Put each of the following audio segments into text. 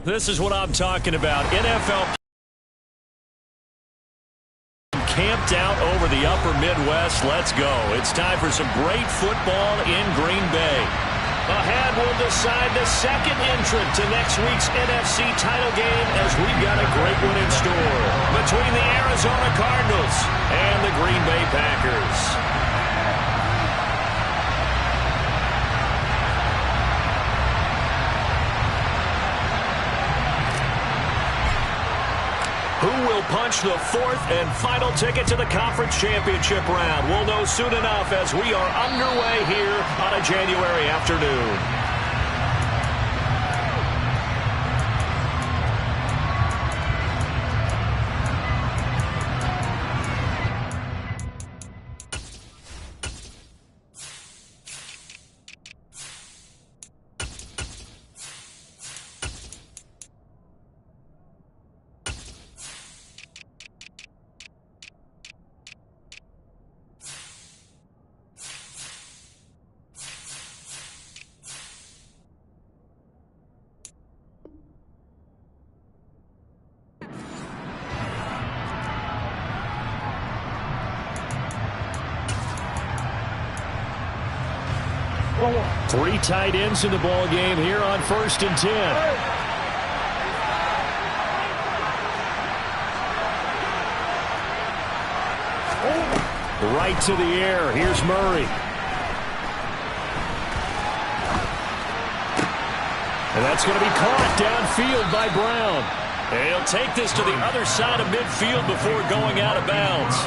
This is what I'm talking about. NFL camped out over the upper Midwest. Let's go. It's time for some great football in Green Bay. Ahead will decide the second entrant to next week's NFC title game as we've got a great one in store between the Arizona Cardinals and the Green Bay Packers. Who will punch the fourth and final ticket to the conference championship round? We'll know soon enough as we are underway here on a January afternoon. Three tight ends in the ball game here on 1st and 10. Right to the air. Here's Murray. And that's going to be caught downfield by Brown. And he'll take this to the other side of midfield before going out of bounds.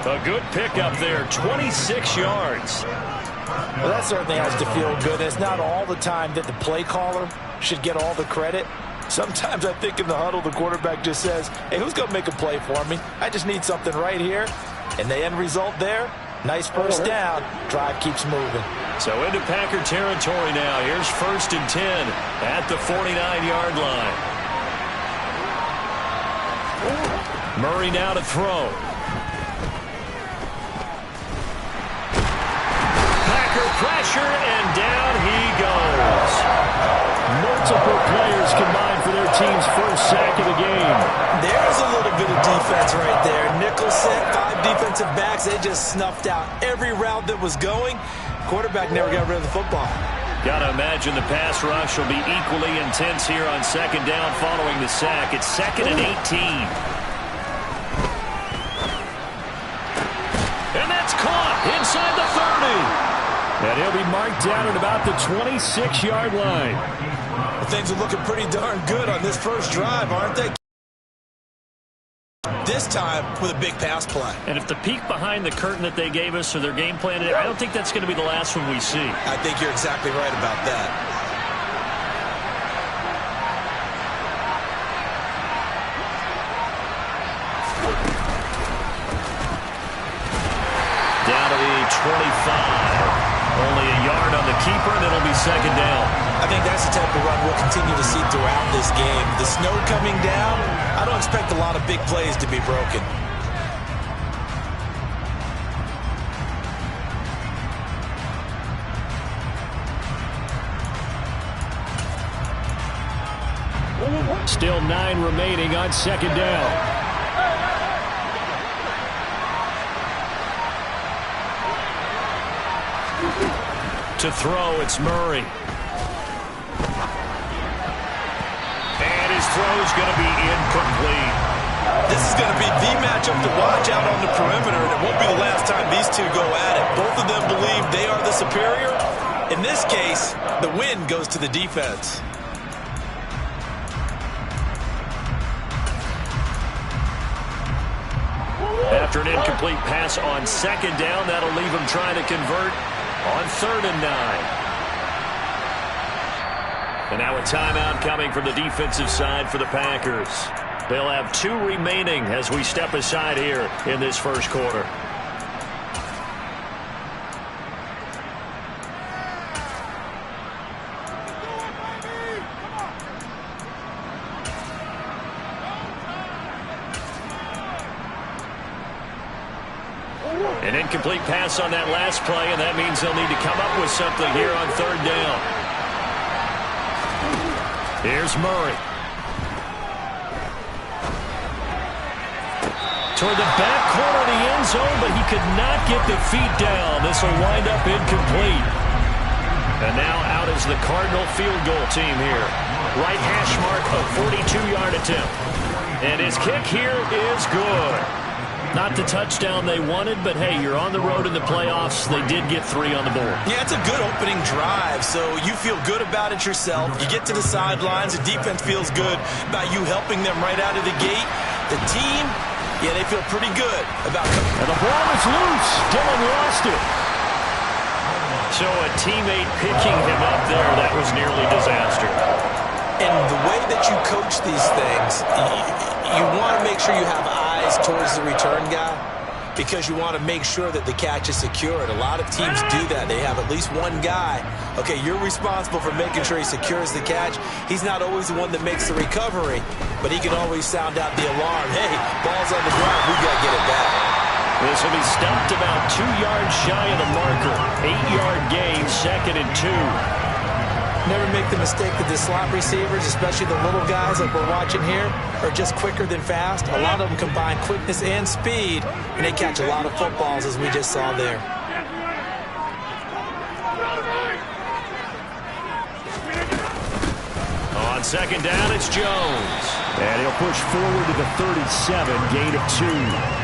A good pickup there, 26 yards. Well, that certainly has to feel good. It's not all the time that the play caller should get all the credit. Sometimes I think in the huddle, the quarterback just says, hey, who's going to make a play for me? I just need something right here. And the end result there, nice first down. Drive keeps moving. So into Packer territory now. Here's 1st and 10 at the 49-yard line. Murray now to throw. Pressure, and down he goes. Multiple players combined for their team's first sack of the game. There's a little bit of defense right there. Nickel set, 5 defensive backs. They just snuffed out every route that was going. Quarterback never got rid of the football. Got to imagine the pass rush will be equally intense here on 2nd down following the sack. It's 2nd and 18. And that's caught inside the 30. And he'll be marked down at about the 26-yard line. Well, things are looking pretty darn good on this first drive, aren't they? This time with a big pass play. And if the peek behind the curtain that they gave us or their game plan, I don't think that's going to be the last one we see. I think you're exactly right about that. Down to the 25. Only a yard on the keeper, and it'll be 2nd down. I think that's the type of run we'll continue to see throughout this game. The snow coming down, I don't expect a lot of big plays to be broken. Still 9 remaining on 2nd down. To throw, it's Murray. And his throw's going to be incomplete. This is going to be the matchup to watch out on the perimeter, and it won't be the last time these two go at it. Both of them believe they are the superior. In this case, the win goes to the defense. After an incomplete pass on 2nd down, that'll leave him trying to convert on 3rd and 9. And now a timeout coming from the defensive side for the Packers. They'll have 2 remaining as we step aside here in this first quarter. An incomplete pass on that last play, and that means they'll need to come up with something here on 3rd down. Here's Murray. Toward the back corner of the end zone, but he could not get the feet down. This will wind up incomplete. And now out is the Cardinal field goal team here. Right hash mark, a 42-yard attempt. And his kick here is good. Not the touchdown they wanted, but hey, you're on the road in the playoffs. They did get 3 on the board. Yeah, it's a good opening drive, so you feel good about it yourself. You get to the sidelines, the defense feels good about you helping them right out of the gate. The team, yeah, they feel pretty good about it. And the ball is loose. Dillon lost it. So a teammate picking him up there, that was nearly disaster. And the way that you coach these things, you want to make sure you have eyes towards the return guy because you want to make sure that the catch is secured. A lot of teams do that. They have at least one guy. Okay, you're responsible for making sure he secures the catch. He's not always the one that makes the recovery, but he can always sound out the alarm. Hey, ball's on the ground. We got to get it back. This will be stopped about 2 yards shy of the marker. 8-yard gain, 2nd and 2. Never make the mistake that the slot receivers, especially the little guys like we're watching here, are just quicker than fast. A lot of them combine quickness and speed, and they catch a lot of footballs, as we just saw there. On 2nd down, it's Jones. And he'll push forward to the 37, gain of 2.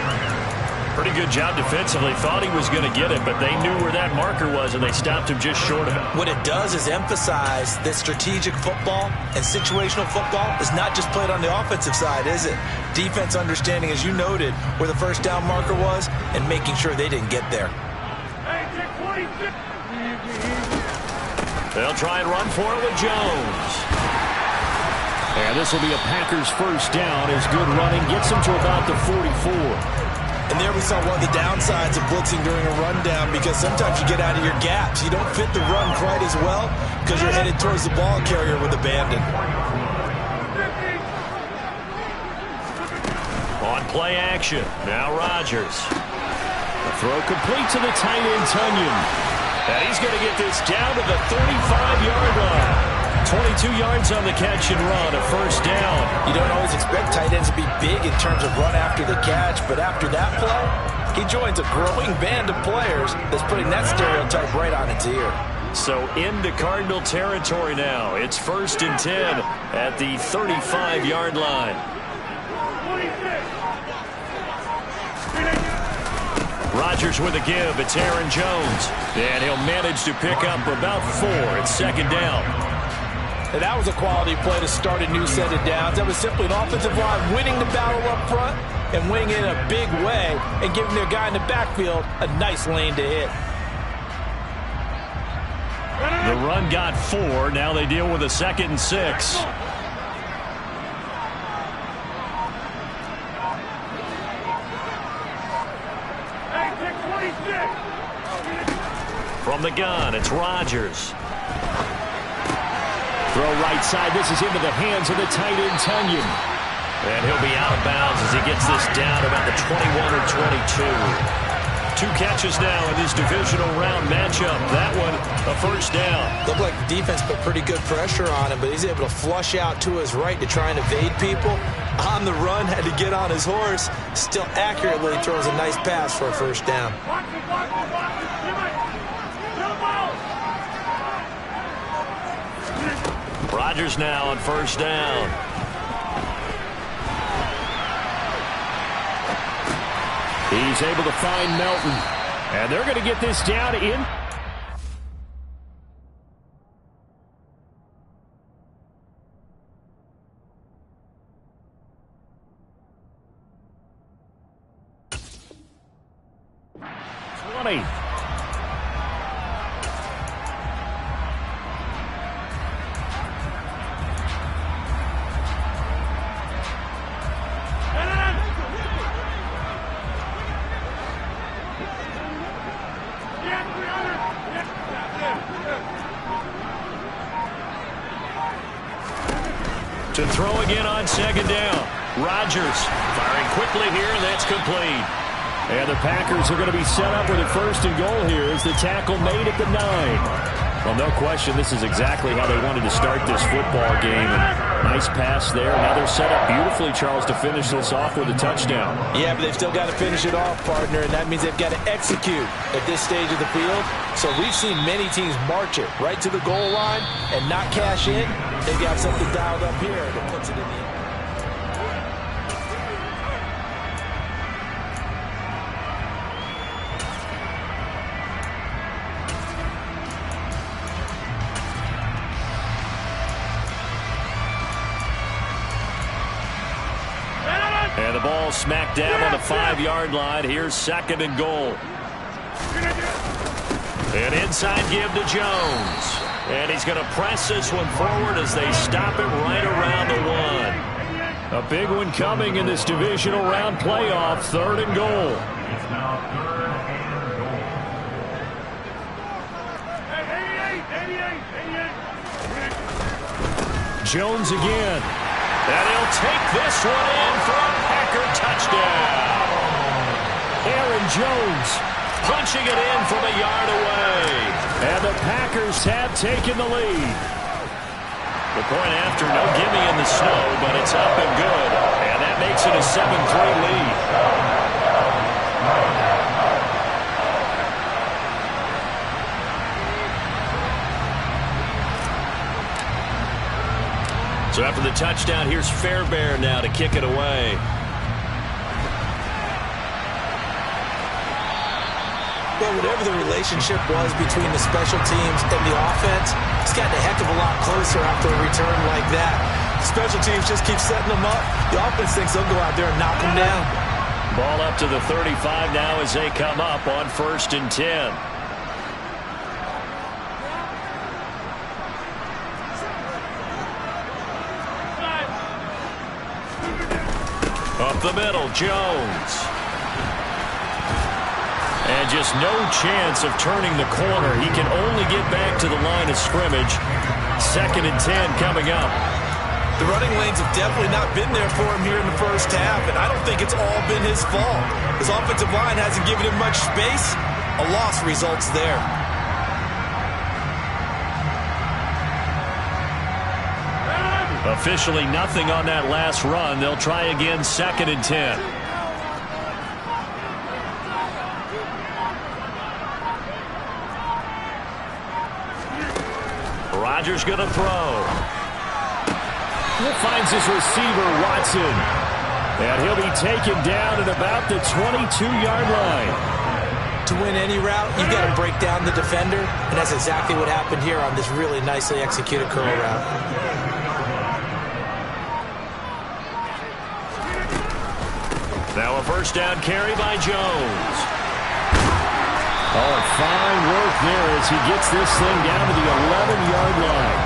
Pretty good job defensively. Thought he was going to get it, but they knew where that marker was, and they stopped him just short of it. What it does is emphasize that strategic football and situational football is not just played on the offensive side, is it? Defense understanding, as you noted, where the first down marker was and making sure they didn't get there. They'll try and run for it with Jones. And this will be a Packers first down as good running gets them to about the 44. And there we saw one of the downsides of blitzing during a rundown because sometimes you get out of your gaps. You don't fit the run quite as well because you're headed towards the ball carrier with abandon. On play action, now Rodgers. A throw complete to the tight end, Tunyon. And he's going to get this down to the 35-yard line. 22 yards on the catch and run, a first down. You don't always expect tight ends to be big in terms of run after the catch, but after that play, he joins a growing band of players that's putting that stereotype right on its ear. So into Cardinal territory now. It's 1st and 10 at the 35-yard line. Rodgers with a give. It's Aaron Jones. And he'll manage to pick up about 4. It's 2nd down. And that was a quality play to start a new set of downs. That was simply an offensive line winning the battle up front and winning it in a big way and giving their guy in the backfield a nice lane to hit. The run got 4. Now they deal with a 2nd and 6. From the gun, it's Rodgers. Throw right side. This is into the hands of the tight end, Tunyon. And he'll be out of bounds as he gets this down about the 21 or 22. 2 catches now in this divisional round matchup. That one, a first down. Looked like the defense put pretty good pressure on him, but he's able to flush out to his right to try and evade people. On the run, had to get on his horse. Still accurately throws a nice pass for a first down. Rodgers now on first down. He's able to find Melton. And they're going to get this down in. To throw again on 2nd down. Rodgers firing quickly here, and that's complete. And the Packers are going to be set up with a 1st and goal here as the tackle made at the 9. Well, no question, this is exactly how they wanted to start this football game. And nice pass there. Now they're set up beautifully, Charles, to finish this off with a touchdown. Yeah, but they've still got to finish it off, partner, and that means they've got to execute at this stage of the field. So we've seen many teams march it right to the goal line and not cash in. They've got something dialed up here that puts it in the end. And the ball smack dab on the 5-yard line. Here's 2nd and goal. An inside give to Jones. And he's going to press this one forward as they stop it right around the 1. A big one coming in this divisional round playoff. 3rd and goal. Jones again. And he'll take this one in for a Packer touchdown. Aaron Jones punching it in from a yard away. And the Packers have taken the lead. The point after, no gimme in the snow, but it's up and good. And that makes it a 7-3 lead. So after the touchdown, here's Fairbairn now to kick it away. Well, whatever the relationship was between the special teams and the offense, it's gotten a heck of a lot closer after a return like that. The special teams just keep setting them up. The offense thinks they'll go out there and knock them down. Ball up to the 35 now as they come up on 1st and 10. Up the middle, Jones. And just no chance of turning the corner. He can only get back to the line of scrimmage. 2nd and 10 coming up. The running lanes have definitely not been there for him here in the first half, and I don't think it's all been his fault. His offensive line hasn't given him much space. A loss results there. Officially nothing on that last run. They'll try again 2nd and 10. Rodgers going to throw. He finds his receiver, Watson. And he'll be taken down at about the 22-yard line. To win any route, you've got to break down the defender, and that's exactly what happened here on this really nicely executed curl route. Now a first down carry by Jones. Oh, fine work there as he gets this thing down to the 11-yard line.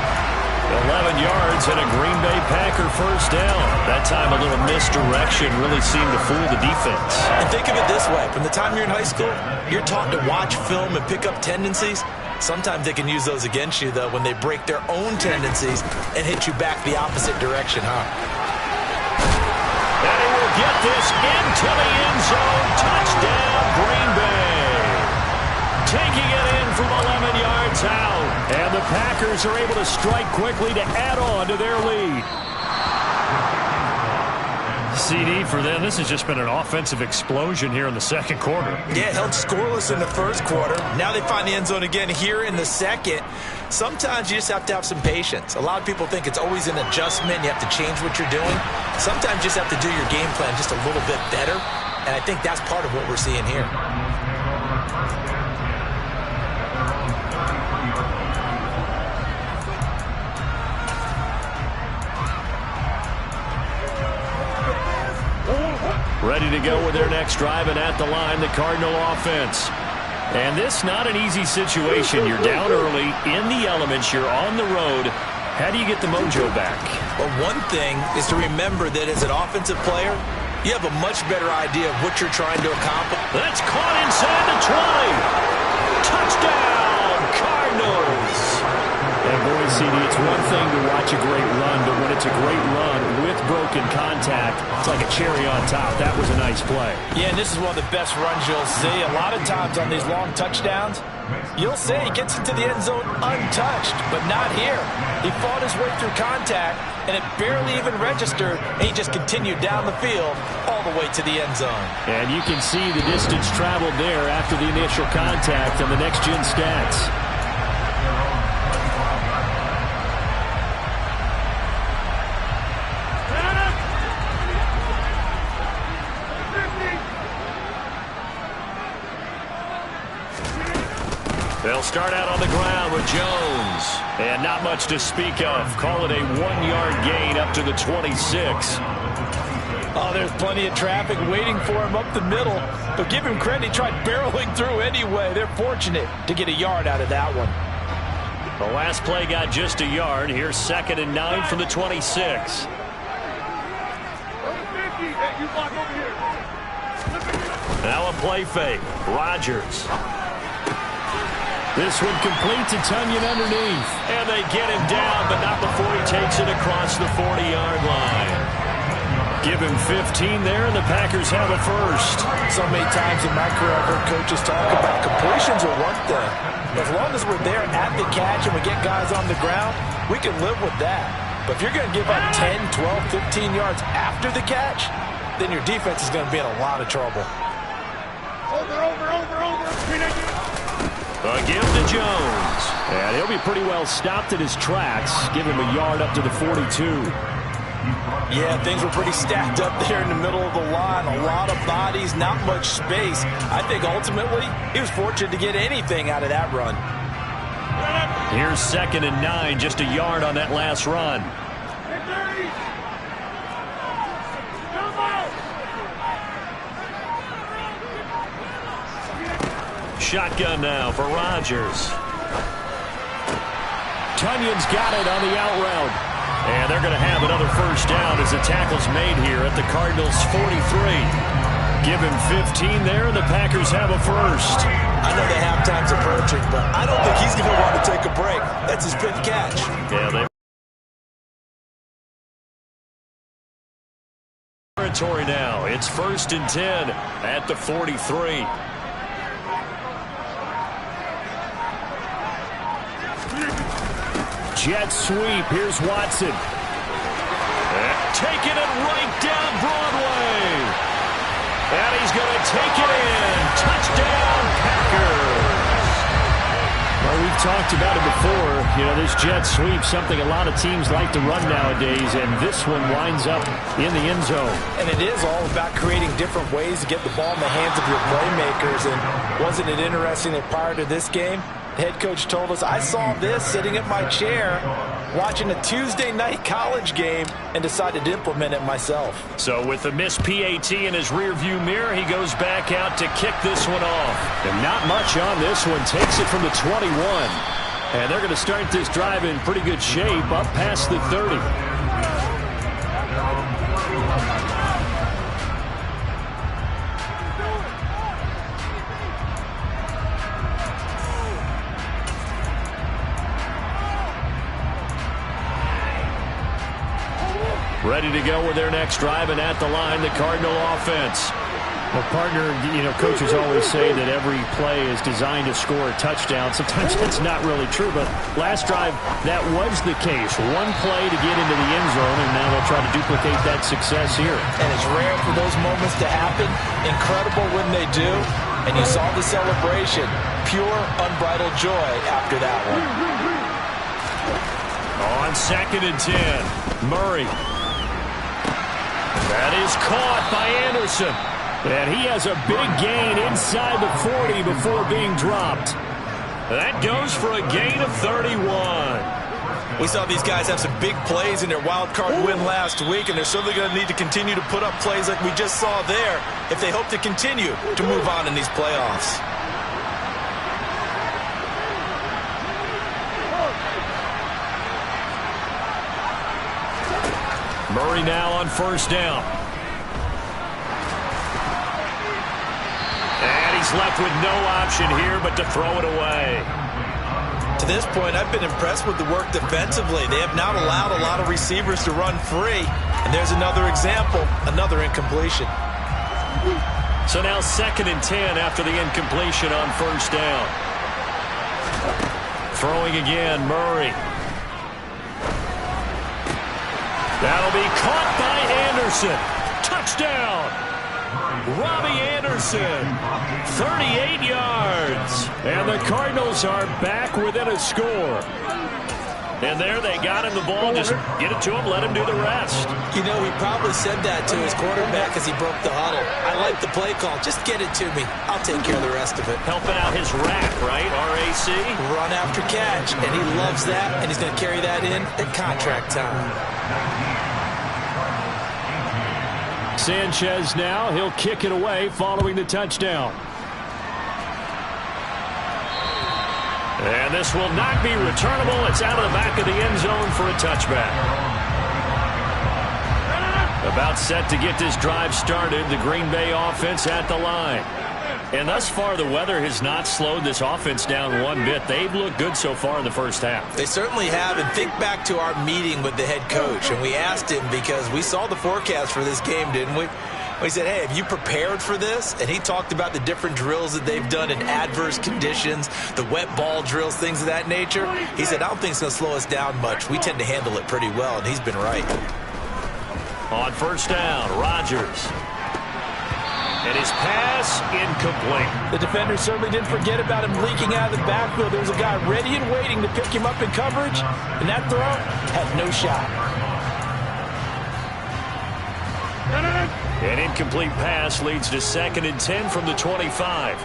11 yards and a Green Bay Packer first down. That time a little misdirection really seemed to fool the defense. And think of it this way. From the time you're in high school, you're taught to watch film and pick up tendencies. Sometimes they can use those against you, though, when they break their own tendencies and hit you back the opposite direction, huh? And he will get this into the end zone. Touchdown, Green Bay. Taking it in from 11 yards out. And the Packers are able to strike quickly to add on to their lead. CD for them, this has just been an offensive explosion here in the 2nd quarter. Yeah, held scoreless in the 1st quarter. Now they find the end zone again here in the 2nd. Sometimes you just have to have some patience. A lot of people think it's always an adjustment. You have to change what you're doing. Sometimes you just have to do your game plan just a little bit better. And I think that's part of what we're seeing here. Ready to go with their next drive, and at the line, the Cardinal offense. And this not an easy situation. You're down early, in the elements, you're on the road. How do you get the mojo back? Well, one thing is to remember that as an offensive player, you have a much better idea of what you're trying to accomplish. That's caught inside the 20. Touchdown, Cardinals. And boy, CD, it's one thing to watch a great run, but when it's a great run with broken contact. It's like a cherry on top. That was a nice play. Yeah, and this is one of the best runs you'll see. A lot of times on these long touchdowns, you'll see he gets into the end zone untouched, but not here. He fought his way through contact, and it barely even registered, and he just continued down the field all the way to the end zone. And you can see the distance traveled there after the initial contact on the next-gen stats. They'll start out on the ground with Jones. And not much to speak of. Call it a 1-yard gain up to the 26. Oh, there's plenty of traffic waiting for him up the middle. But give him credit, he tried barreling through anyway. They're fortunate to get a yard out of that one. The last play got just a yard. Here's 2nd and 9 from the 26. Now a play fake. Rodgers. This one complete to Tonyan underneath. And they get him down, but not before he takes it across the 40-yard line. Give him 15 there, and the Packers have a first. So many times in my career, I've heard coaches talk about completions are one thing. As long as we're there at the catch and we get guys on the ground, we can live with that. But if you're going to give up 10, 12, 15 yards after the catch, then your defense is going to be in a lot of trouble. Over. A give to Jones. And he'll be pretty well stopped at his tracks. Give him a yard up to the 42. Yeah, things were pretty stacked up there in the middle of the line. A lot of bodies, not much space. I think ultimately he was fortunate to get anything out of that run. Here's 2nd and 9, just a yard on that last run. Shotgun now for Rodgers. Tonyan's got it on the out route. And they're going to have another first down as the tackle's made here at the Cardinals' 43. Give him 15 there, and the Packers have a first. I know the halftime's approaching, but I don't think he's going to want to take a break. That's his 5th catch. Yeah, they territory now. It's 1st and 10 at the 43. Jet sweep. Here's Watson. Taking it right down Broadway. And he's going to take it in. Touchdown, Packers. Well, we've talked about it before. You know, this jet sweep, something a lot of teams like to run nowadays, and this one winds up in the end zone. And it is all about creating different ways to get the ball in the hands of your playmakers. And wasn't it interesting that prior to this game, the head coach told us, I saw this sitting at my chair watching a Tuesday night college game and decided to implement it myself. So with the missed PAT in his rearview mirror, he goes back out to kick this one off. And not much on this one. Takes it from the 21. And they're going to start this drive in pretty good shape up past the 30. Ready to go with their next drive, and at the line, the Cardinal offense. Well, partner, you know, coaches always say that every play is designed to score a touchdown. Sometimes that's not really true, but last drive, that was the case. One play to get into the end zone, and now they'll try to duplicate that success here. And it's rare for those moments to happen. Incredible when they do. And you saw the celebration. Pure, unbridled joy after that one. On 2nd and 10, Murray. That is caught by Anderson. And he has a big gain inside the 40 before being dropped. That goes for a gain of 31. We saw these guys have some big plays in their wild card win last week, and they're certainly going to need to continue to put up plays like we just saw there if they hope to continue to move on in these playoffs. Murray now on first down. And he's left with no option here but to throw it away. To this point, I've been impressed with the work defensively. They have not allowed a lot of receivers to run free. And there's another example, another incompletion. So now 2nd and 10 after the incompletion on 1st down. Throwing again, Murray. That'll be caught by Anderson. Touchdown! Robbie Anderson, 38 yards. And the Cardinals are back within a score. And there they got him the ball. Just get it to him, let him do the rest. You know, he probably said that to his quarterback as he broke the huddle. I like the play call. Just get it to me. I'll take care of the rest of it. Helping out his rack, right? RAC? Run after catch. And he loves that, and he's going to carry that in at contract time. Sanchez now, he'll kick it away following the touchdown. And this will not be returnable. It's out of the back of the end zone for a touchback. About set to get this drive started, the Green Bay offense at the line. And thus far, the weather has not slowed this offense down one bit. They've looked good so far in the first half. They certainly have. And think back to our meeting with the head coach. And we asked him because we saw the forecast for this game, didn't we? We said, hey, have you prepared for this? And he talked about the different drills that they've done in adverse conditions, the wet ball drills, things of that nature. He said, I don't think it's going to slow us down much. We tend to handle it pretty well, and he's been right. On 1st down, Rodgers. And his pass incomplete. The defender certainly didn't forget about him leaking out of the backfield. There was a guy ready and waiting to pick him up in coverage, and that throw had no shot. An incomplete pass leads to 2nd and 10 from the 25.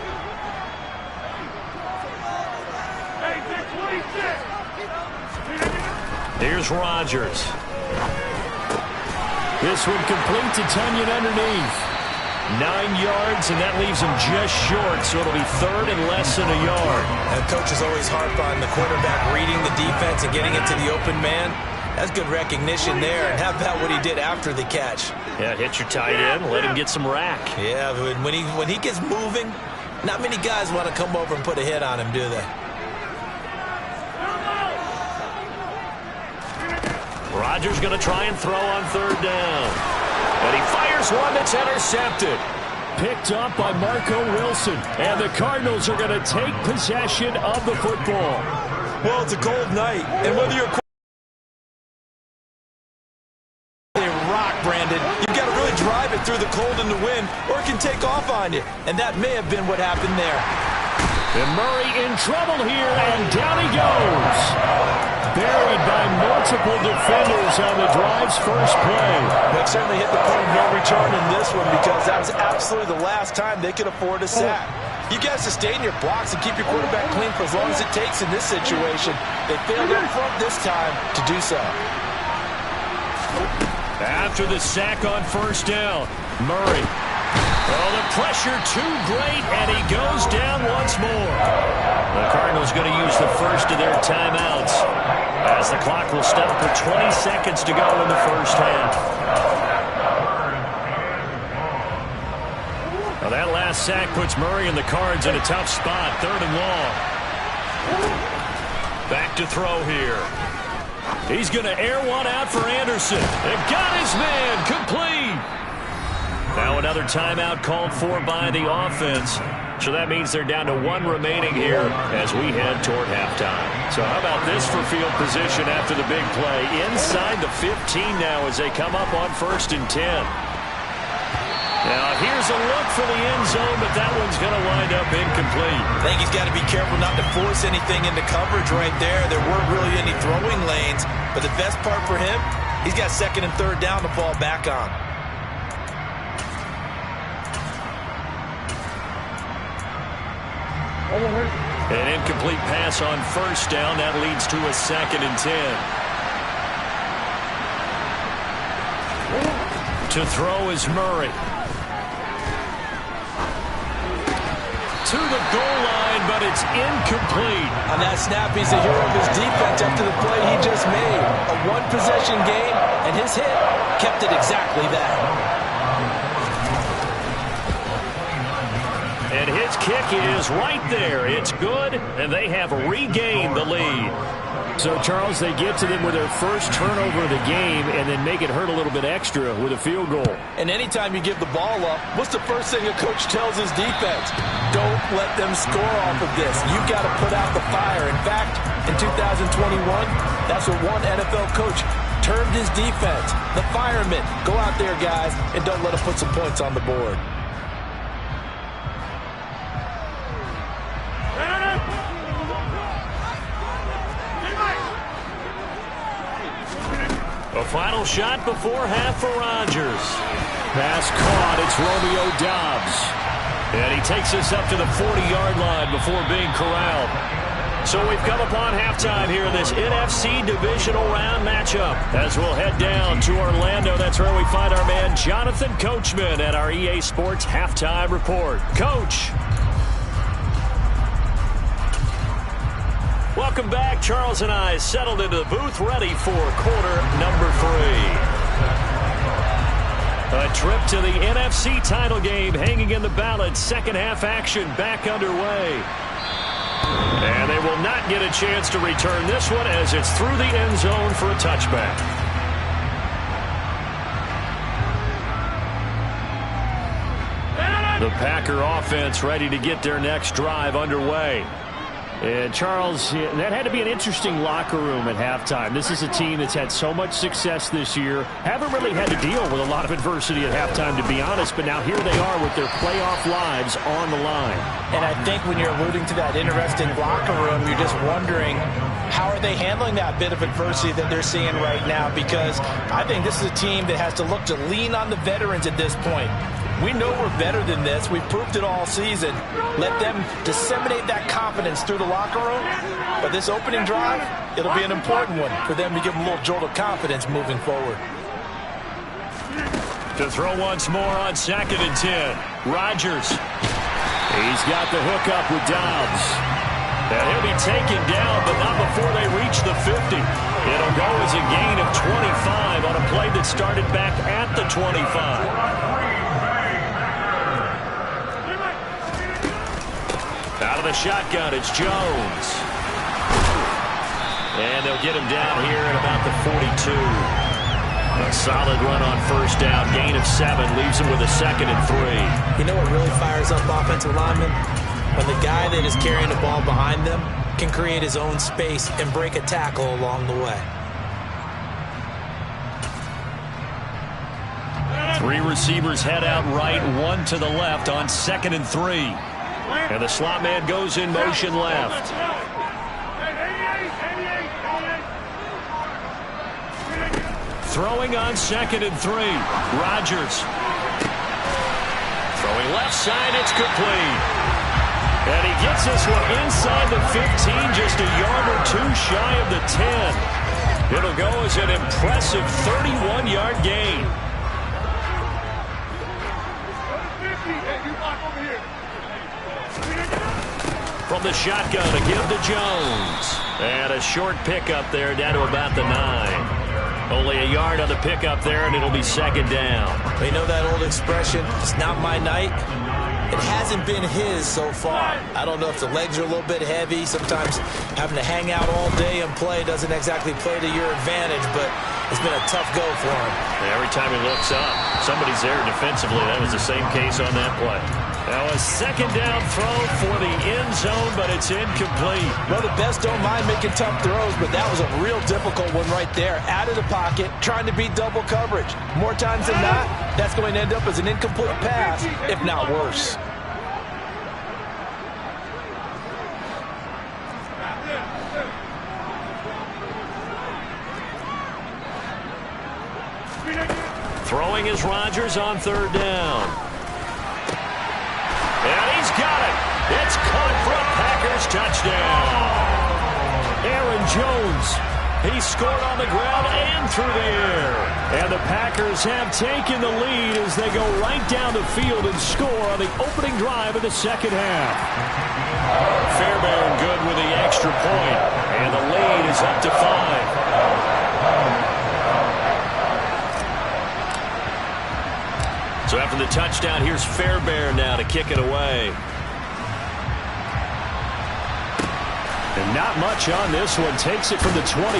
Here's Rodgers. This one complete to Tunyon underneath. 9 yards, and that leaves him just short, so it'll be 3rd and less than a yard. And coaches always harp on the quarterback reading the defense and getting it to the open man. That's good recognition there, and how about what he did after the catch? Yeah, hit your tight end, let him get some rack. Yeah, when he gets moving, not many guys want to come over and put a hit on him, do they? Rodgers going to try and throw on 3rd down. And he fires one that's intercepted. Picked up by Marco Wilson. And the Cardinals are going to take possession of the football. Well, it's a cold night. And whether you're a rock, Brandon, you've got to really drive it through the cold and the wind, or it can take off on you. And that may have been what happened there. And Murray in trouble here, and down he goes. Buried by multiple defenders on the drive's first play. They certainly hit the point of no return in this one because that was absolutely the last time they could afford a sack. You got to sustain your blocks and keep your quarterback clean for as long as it takes in this situation. They failed up front this time to do so. After the sack on 1st down, Murray. Oh, the pressure too great, and he goes down once more. The Cardinals going to use the first of their timeouts as the clock will stop with 20 seconds to go in the first half. Now that last sack puts Murray and the Cards in a tough spot, 3rd and long. Back to throw here. He's going to air one out for Anderson. And got his man complete. Now another timeout called for by the offense. So that means they're down to 1 remaining here as we head toward halftime. So how about this for field position after the big play? Inside the 15 now as they come up on 1st and 10. Now here's a look for the end zone, but that one's going to wind up incomplete. I think he's got to be careful not to force anything into coverage right there. There weren't really any throwing lanes, but the best part for him, he's got 2nd and 3rd down to fall back on. An incomplete pass on 1st down. That leads to a 2nd and 10. To throw is Murray. To the goal line, but it's incomplete. On that snap, he's the hero of his defense after the play he just made. A one-possession game, and his hit kept it exactly that. And his kick is right there. It's good, and they have regained the lead. So, Charles, they get to them with their first turnover of the game and then make it hurt a little bit extra with a field goal. And anytime you give the ball up, what's the first thing a coach tells his defense? Don't let them score off of this. You've got to put out the fire. In fact, in 2021, that's what one NFL coach termed his defense. The firemen. Go out there, guys, and don't let them put some points on the board. A final shot before half for Rodgers. Pass caught. It's Romeo Doubs. And he takes us up to the 40-yard line before being corralled. So we've come upon halftime here in this NFC Divisional Round matchup. As we'll head down to Orlando, that's where we find our man Jonathan Coachman at our EA Sports Halftime Report. Coach. Welcome back. Charles and I settled into the booth, ready for quarter number 3. A trip to the NFC title game hanging in the balance. Second half action back underway. And they will not get a chance to return this one as it's through the end zone for a touchback. The Packer offense ready to get their next drive underway. And, Charles, that had to be an interesting locker room at halftime. This is a team that's had so much success this year. Haven't really had to deal with a lot of adversity at halftime, to be honest. But now here they are with their playoff lives on the line. And I think when you're alluding to that interesting locker room, you're just wondering, how are they handling that bit of adversity that they're seeing right now? Because I think this is a team that has to look to lean on the veterans at this point. We know we're better than this. We've proved it all season. Let them disseminate that confidence through the locker room. But this opening drive, it'll be an important one for them to give them a little jolt of confidence moving forward. To throw once more on 2nd and 10. Rodgers. He's got the hook up with Doubs. And he'll be taken down, but not before they reach the 50. It'll go as a gain of 25 on a play that started back at the 25. Out of the shotgun, it's Jones. And they'll get him down here at about the 42. A solid run on first down. Gain of 7 leaves him with a 2nd and 3. You know what really fires up offensive linemen? When the guy that is carrying the ball behind them can create his own space and break a tackle along the way. 3 receivers head out right, 1 to the left on 2nd and 3. And the slot man goes in motion left. Throwing on 2nd and 3. Rodgers. Throwing left side, it's complete. And he gets this one inside the 15, just a yard or 2 shy of the 10. It'll go as an impressive 31-yard gain. From the shotgun, a give to Jones. And a short pickup there down to about the 9. Only a yard on the pickup there, and it'll be 2nd down. You know that old expression, it's not my night? It hasn't been his so far. I don't know if the legs are a little bit heavy. Sometimes having to hang out all day and play doesn't exactly play to your advantage, but it's been a tough go for him. Every time he looks up, somebody's there defensively. That was the same case on that play. Now a 2nd down throw for the end zone, but it's incomplete. Well, the best don't mind making tough throws, but that was a real difficult one right there. Out of the pocket, trying to beat double coverage. More times than not, that's going to end up as an incomplete pass, if not worse. Throwing is Rodgers on 3rd down. And he's got it. It's caught for a Packers touchdown. Aaron Jones. He scored on the ground and through the air. And the Packers have taken the lead as they go right down the field and score on the opening drive of the 2nd half. Fairbairn good with the extra point. And the lead is up to 5. So after the touchdown, here's Fairbairn now to kick it away. And not much on this one. Takes it from the 21.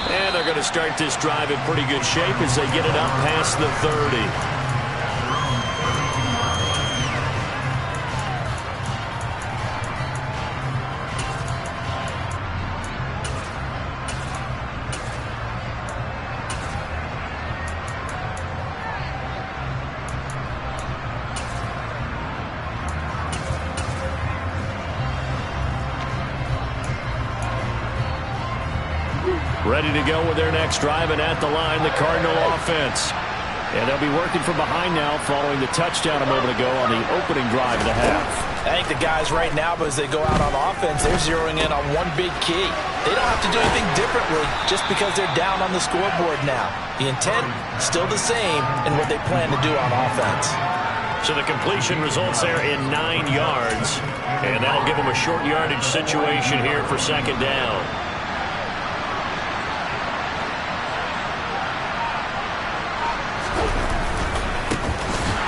And they're going to start this drive in pretty good shape as they get it up past the 30. Ready to go with their next drive, and at the line, the Cardinal offense. And they'll be working from behind now following the touchdown a moment ago on the opening drive of the half. I think the guys right now, as they go out on offense, they're zeroing in on one big key. They don't have to do anything differently just because they're down on the scoreboard now. The intent, still the same in what they plan to do on offense. So the completion results there in 9 yards, and that'll give them a short yardage situation here for second down.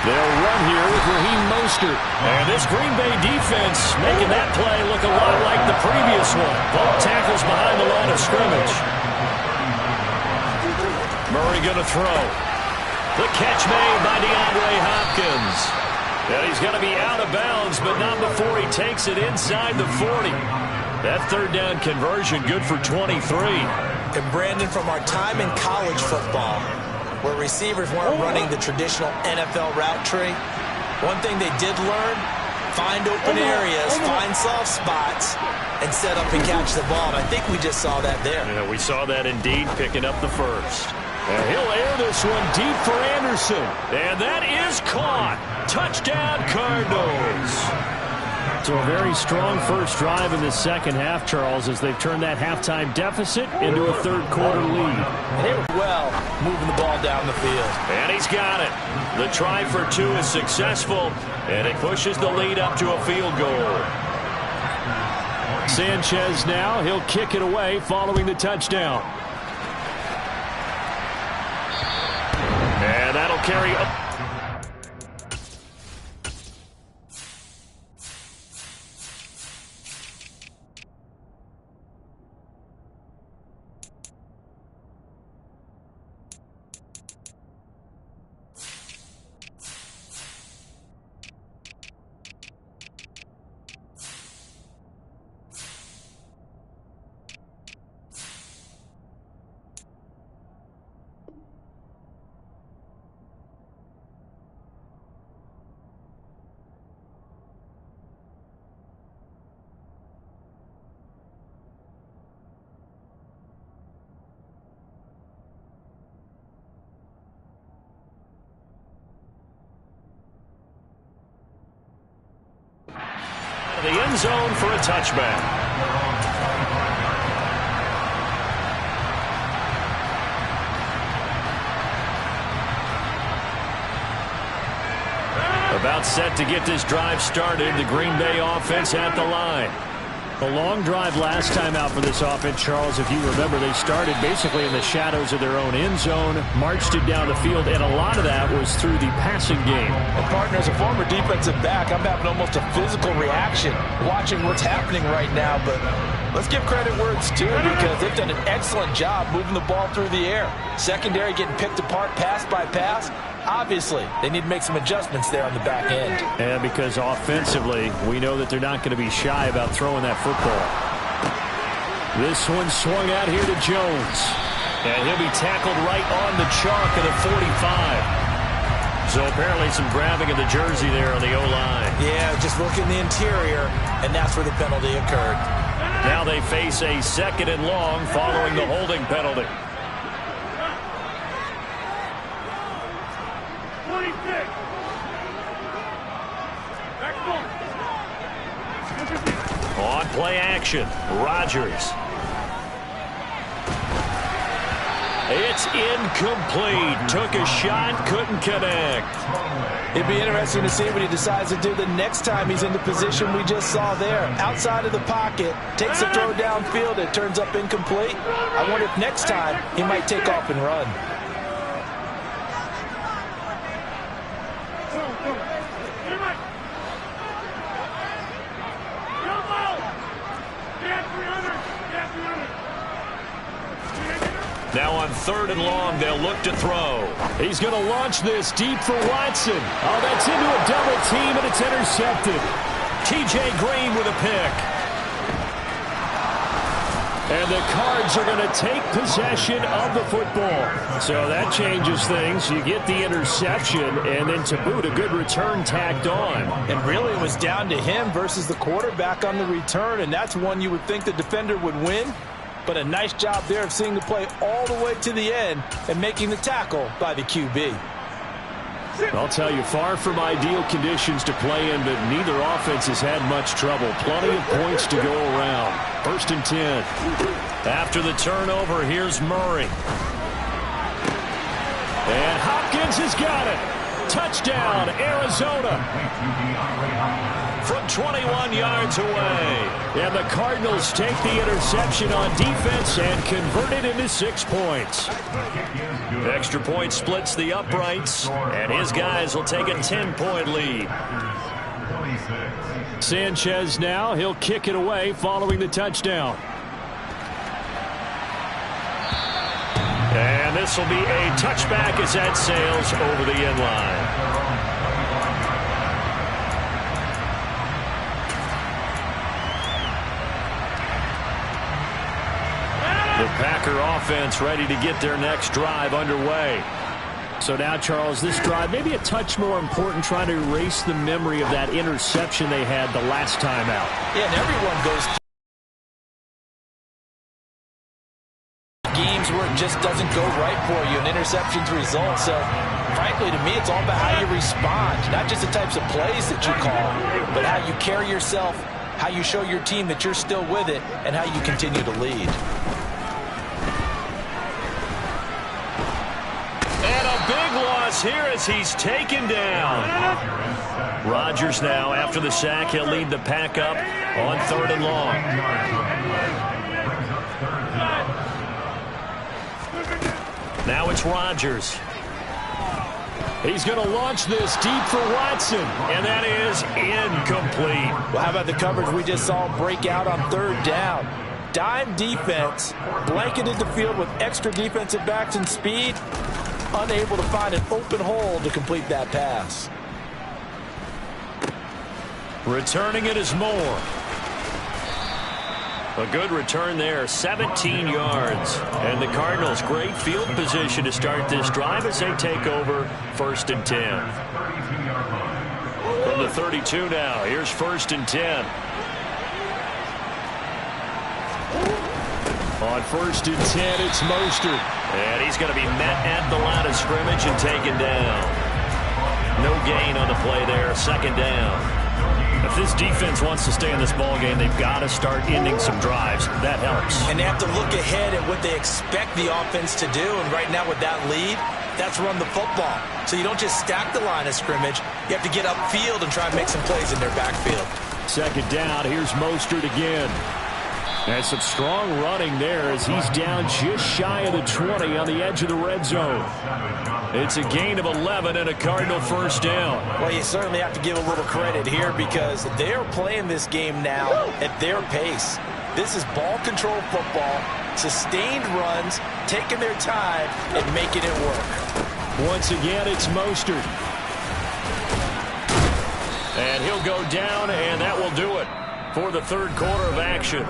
They'll run here with Raheem Mostert. And this Green Bay defense making that play look a lot like the previous one. Both tackles behind the line of scrimmage. Murray going to throw. The catch made by DeAndre Hopkins. And he's going to be out of bounds, but not before he takes it inside the 40. That third down conversion good for 23. And Brandon, from our time in college football, where receivers weren't running the traditional NFL route tree, one thing they did learn, find open areas, find soft spots, and set up and catch the ball. And I think we just saw that there. Yeah, we saw that indeed, picking up the first. And he'll air this one deep for Anderson. And that is caught. Touchdown, Cardinals. So a very strong first drive in the second half, Charles, as they've turned that halftime deficit into a third-quarter lead. And they were well moving the ball down the field. And he's got it. The try for two is successful, and it pushes the lead up to a field goal. Sanchez now, he'll kick it away following the touchdown. And that'll carry up. The end zone for a touchback. About set to get this drive started. The Green Bay offense at the line. A long drive last time out for this offense, Charles. If you remember, they started basically in the shadows of their own end zone, marched it down the field, and a lot of that was through the passing game. And partner, as a former defensive back, I'm having almost a physical reaction watching what's happening right now. But let's give credit where it's due, because they've done an excellent job moving the ball through the air. Secondary getting picked apart pass by pass. Obviously, they need to make some adjustments there on the back end. And because offensively, we know that they're not going to be shy about throwing that football. This one swung out here to Jones. And he'll be tackled right on the chalk at a 45. So apparently some grabbing of the jersey there on the O-line. Yeah, just look in the interior, and that's where the penalty occurred. Now they face a second and long following the holding penalty. On play action, Rodgers. It's incomplete. Took a shot, couldn't connect. It'd be interesting to see what he decides to do the next time he's in the position we just saw there. Outside of the pocket, takes a throw downfield, it turns up incomplete. I wonder if next time he might take off and run. Now on 3rd and long, they'll look to throw. He's going to launch this deep for Watson. Oh, that's into a double team, and it's intercepted. T.J. Green with a pick. And the Cards are going to take possession of the football. So that changes things. You get the interception, and then to boot, a good return tacked on. And really, it was down to him versus the quarterback on the return, and that's one you would think the defender would win. But a nice job there of seeing the play all the way to the end and making the tackle by the QB. I'll tell you, far from ideal conditions to play in, but neither offense has had much trouble. Plenty of points to go around. 1st and 10. After the turnover, here's Murray. And Hopkins has got it. Touchdown, Arizona. From 21 yards away. And the Cardinals take the interception on defense and convert it into 6 points. Extra point splits the uprights, and his guys will take a 10-point lead. Sanchez now, he'll kick it away following the touchdown. And this will be a touchback as that sails over the end line. The Packer offense ready to get their next drive underway. So now, Charles, this drive maybe a touch more important, trying to erase the memory of that interception they had the last time out. Yeah, and everyone goes games where it just doesn't go right for you, and interceptions result. So, frankly, to me, it's all about how you respond, not just the types of plays that you call, but how you carry yourself, how you show your team that you're still with it, and how you continue to lead. Big loss here as he's taken down. Rodgers now, after the sack, he'll lead the pack up on 3rd and long. Now it's Rodgers. He's going to launch this deep for Watson. And that is incomplete. Well, how about the coverage we just saw break out on 3rd down? Dime defense, blanketed the field with extra defensive backs and speed. Unable to find an open hole to complete that pass. Returning it is Moore. A good return there, 17 yards. And the Cardinals, great field position to start this drive as they take over 1st and 10. From the 32 now, here's 1st and 10. On 1st and 10, it's Mostert. And he's going to be met at the line of scrimmage and taken down. No gain on the play there, 2nd down. If this defense wants to stay in this ballgame, they've got to start ending some drives. That helps. And they have to look ahead at what they expect the offense to do. And right now with that lead, that's run the football. So you don't just stack the line of scrimmage. You have to get upfield and try and make some plays in their backfield. 2nd down, here's Mostert again. And some strong running there as he's down just shy of the 20 on the edge of the red zone. It's a gain of 11 and a Cardinal 1st down. Well, you certainly have to give a little credit here because they're playing this game now at their pace. This is ball control football, sustained runs, taking their time and making it work. Once again, it's Mostert. And he'll go down, and that will do it for the 3rd quarter of action.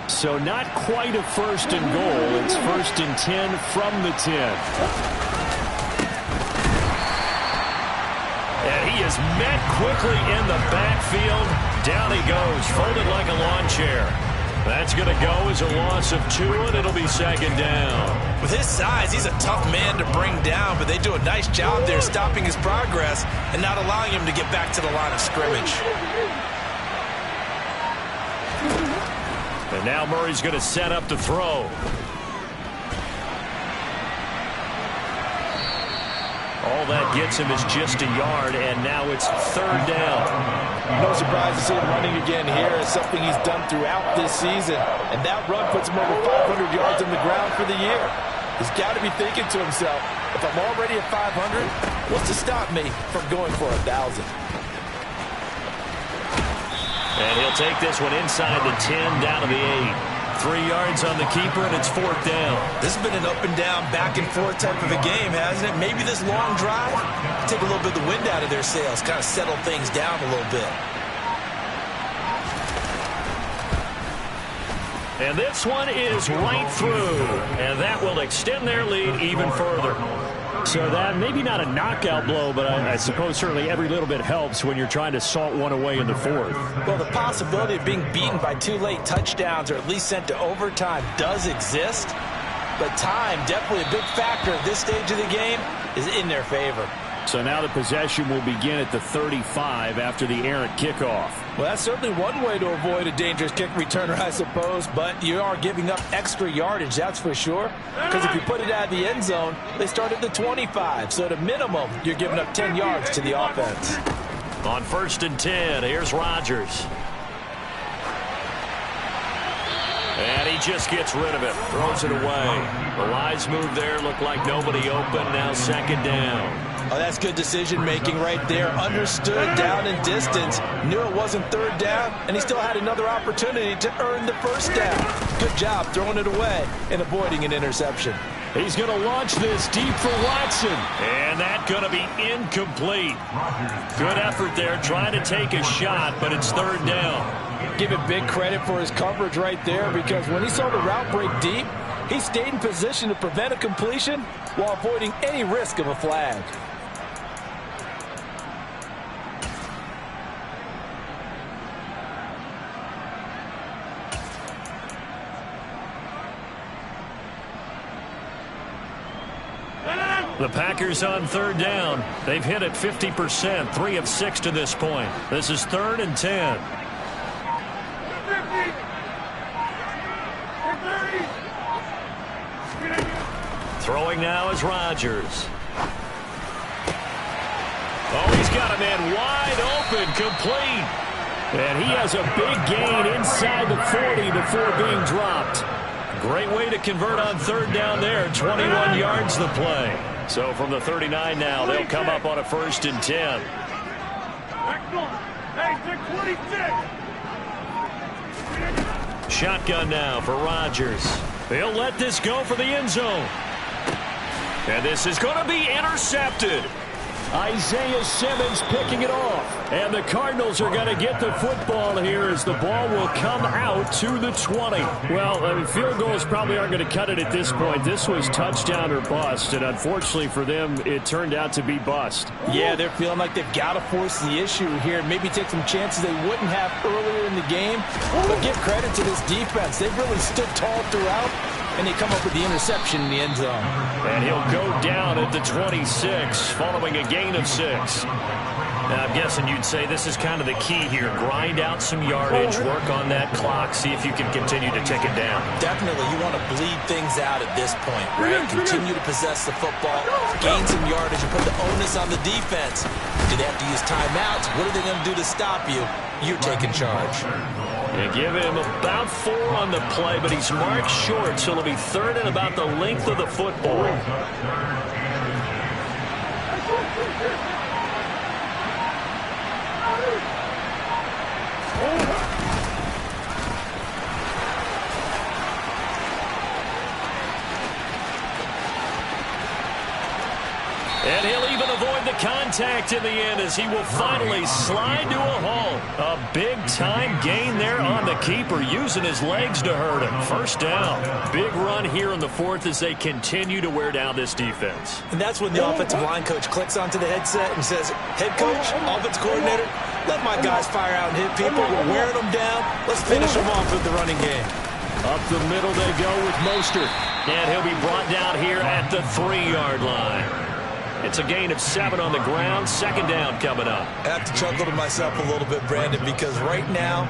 So not quite a 1st and goal. It's 1st and 10 from the 10. And he is met quickly in the backfield. Down he goes, folded like a lawn chair. That's going to go as a loss of 2, and it'll be 2nd down. With his size, he's a tough man to bring down, but they do a nice job there stopping his progress and not allowing him to get back to the line of scrimmage. And now Murray's going to set up to throw. All that gets him is just a yard, and now it's third down. No surprise to see him running again here. It's something he's done throughout this season. And that run puts him over 500 yards on the ground for the year. He's got to be thinking to himself, if I'm already at 500, what's to stop me from going for 1,000? And he'll take this one inside the 10, down to the 8. 3 yards on the keeper, and it's fourth down. This has been an up-and-down, back-and-forth type of a game, hasn't it? Maybe this long drive, take a little bit of the wind out of their sails, kind of settle things down a little bit. And this one is right through, and that will extend their lead even further. So that maybe not a knockout blow, but I suppose certainly every little bit helps when you're trying to salt one away in the fourth. Well, the possibility of being beaten by 2 late touchdowns or at least sent to overtime does exist, but time, definitely a big factor at this stage of the game, is in their favor. So now the possession will begin at the 35 after the errant kickoff. Well, that's certainly one way to avoid a dangerous kick returner, I suppose, but you are giving up extra yardage, that's for sure, because if you put it out of the end zone, they start at the 25, so at a minimum, you're giving up 10 yards to the offense. On 1st and 10, here's Rodgers. And he just gets rid of it, throws it away. The Lions move there, look like nobody open, now second down. Oh, that's good decision-making right there. Understood down and distance. Knew it wasn't third down, and he still had another opportunity to earn the first down. Good job throwing it away and avoiding an interception. He's going to launch this deep for Watson. And that's going to be incomplete. Good effort there, trying to take a shot, but it's third down. Give it big credit for his coverage right there, because when he saw the route break deep, he stayed in position to prevent a completion while avoiding any risk of a flag. The Packers on third down. They've hit it 50%, 3 of 6 to this point. This is 3rd and 10. Throwing now is Rodgers. Oh, he's got a man wide open, complete. And he has a big gain inside the 40 before being dropped. Great way to convert on third down there. 21 yards the play. So from the 39 now, they'll come up on a 1st and 10. Shotgun now for Rodgers. They'll let this go for the end zone. And this is going to be intercepted. Isaiah Simmons picking it off. And the Cardinals are going to get the football here as the ball will come out to the 20. Well, I mean, field goals probably aren't going to cut it at this point. This was touchdown or bust, and unfortunately for them, it turned out to be bust. Yeah, they're feeling like they've got to force the issue here and maybe take some chances they wouldn't have earlier in the game. But give credit to this defense. They've really stood tall throughout, and they come up with the interception in the end zone. And he'll go down at the 26 following a gain of 6. Now, I'm guessing you'd say this is kind of the key here. Grind out some yardage, work on that clock, see if you can continue to tick it down. Definitely, you want to bleed things out at this point, right? Continue to possess the football, gain some yardage, and put the onus on the defense. Do they have to use timeouts? What are they going to do to stop you? You're taking charge. You give him about 4 on the play, but he's marked short, so it'll be 3rd and about the length of the football. And he'll even avoid the contact in the end as he will finally slide to a halt. A big-time gain there on the keeper, using his legs to hurt him. First down. Big run here in the 4th as they continue to wear down this defense. And that's when the offensive line coach clicks onto the headset and says, head coach, offensive coordinator, let my guys fire out and hit people. We're wearing them down. Let's finish them off with the running game. Up the middle they go with Mostert. And he'll be brought down here at the 3-yard line. It's a gain of 7 on the ground. Second down coming up. I have to chuckle to myself a little bit, Brandon, because right now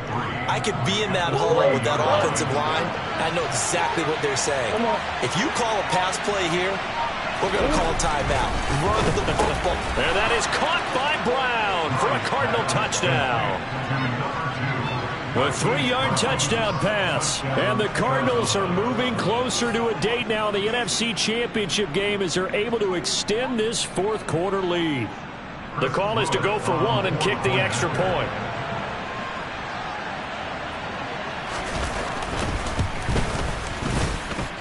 I could be in that huddle with that offensive line. I know exactly what they're saying. If you call a pass play here, we're going to call a timeout. Run the football. And that is caught by Brown for a Cardinal touchdown. A 3-yard touchdown pass. And the Cardinals are moving closer to a date now in the NFC Championship game as they're able to extend this fourth quarter lead. The call is to go for one and kick the extra point.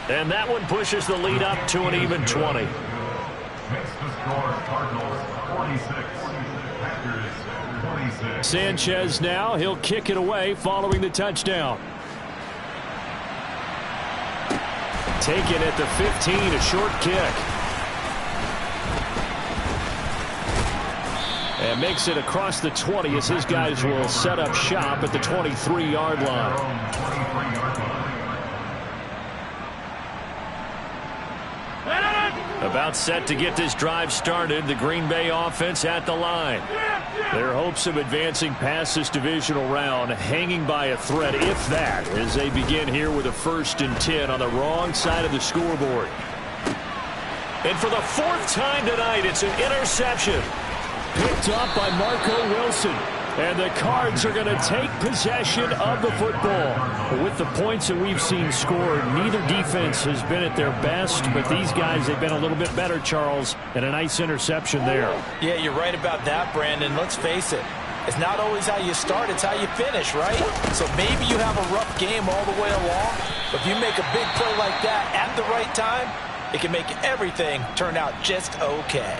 And that one pushes the lead up to an even 20. Makes the score Cardinals 46, Packers 26. Sanchez now, he'll kick it away following the touchdown. Taken at the 15, a short kick. And makes it across the 20 as his guys will set up shop at the 23-yard line. About set to get this drive started. The Green Bay offense at the line. Their hopes of advancing past this divisional round hanging by a thread, if that, as they begin here with a 1st and 10 on the wrong side of the scoreboard. And for the 4th time tonight, it's an interception. Picked up by Marco Wilson. And the Cards are going to take possession of the football. With the points that we've seen scored, neither defense has been at their best, but these guys, they've been a little bit better, Charles, and a nice interception there. Yeah, you're right about that, Brandon. Let's face it. It's not always how you start, it's how you finish, right? So maybe you have a rough game all the way along, but if you make a big play like that at the right time, it can make everything turn out just okay.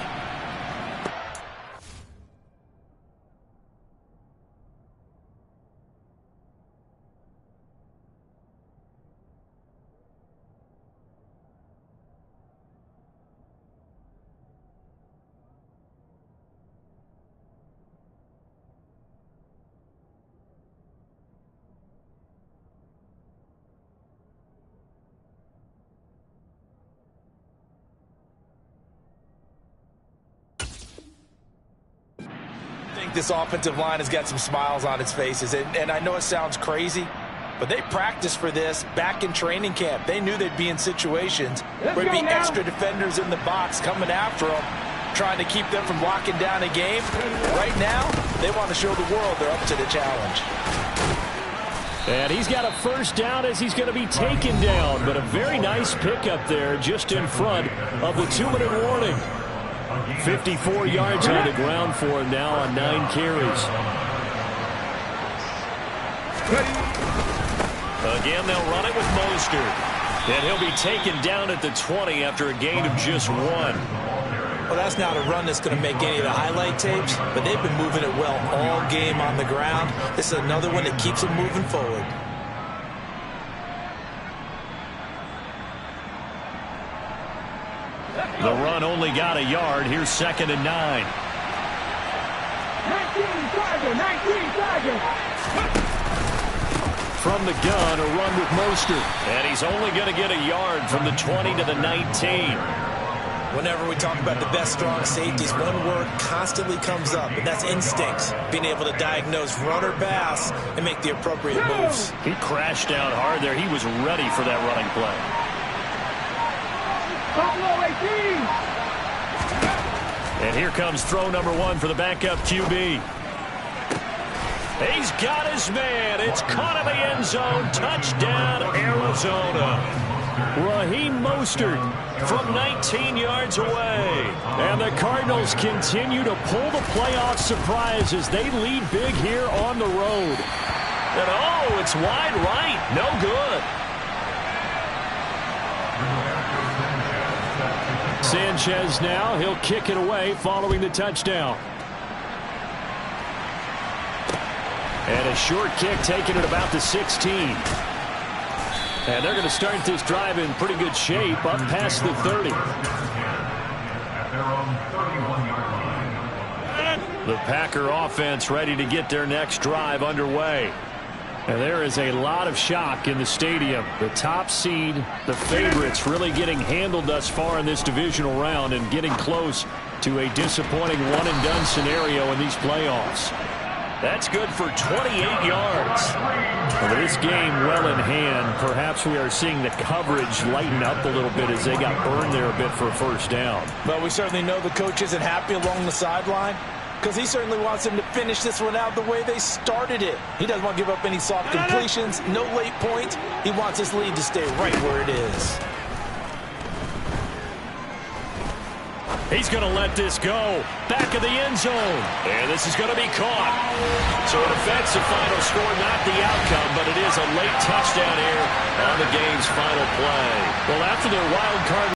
This offensive line has got some smiles on its faces, and I know it sounds crazy, but they practiced for this back in training camp. They knew they'd be in situations where there'd be extra defenders in the box coming after them, trying to keep them from locking down a game. Right now, they want to show the world they're up to the challenge. And he's got a 1st down as he's going to be taken down, but a very nice pickup there just in front of the 2-minute warning. 54 yards on the ground for him now on 9 carries. Again, they'll run it with Mostert. And he'll be taken down at the 20 after a gain of just 1. Well, that's not a run that's going to make any of the highlight tapes, but they've been moving it well all game on the ground. This is another one that keeps them moving forward. The run only got a yard. Here's 2nd and 9. 19 Tiger. From the gun, a run with Mostert. And he's only going to get a yard from the 20 to the 19. Whenever we talk about the best strong safeties, one word constantly comes up, and that's instincts. Being able to diagnose run or pass and make the appropriate moves. He crashed down hard there. He was ready for that running play. And here comes throw number 1 for the backup QB. He's got his man. It's caught in the end zone. Touchdown, Arizona. Raheem Mostert from 19 yards away. And the Cardinals continue to pull the playoff surprise as they lead big here on the road. And oh, it's wide right. No good. Sanchez now, he'll kick it away following the touchdown. And a short kick taken at about the 16. And they're going to start this drive in pretty good shape up past the 30. The Packer offense ready to get their next drive underway. And there is a lot of shock in the stadium. The top seed, the favorites, really getting handled thus far in this divisional round and getting close to a disappointing one-and-done scenario in these playoffs. That's good for 28 yards. Well, with this game well in hand, perhaps we are seeing the coverage lighten up a little bit as they got burned there a bit for a first down. But we certainly know the coach isn't happy along the sideline because he certainly wants them to finish this one out the way they started it. He doesn't want to give up any soft completions, no late points. He wants his lead to stay right where it is. He's going to let this go. Back of the end zone. And this is going to be caught. So an offensive final score, not the outcome, but it is a late touchdown here on the game's final play. Well, after their wild card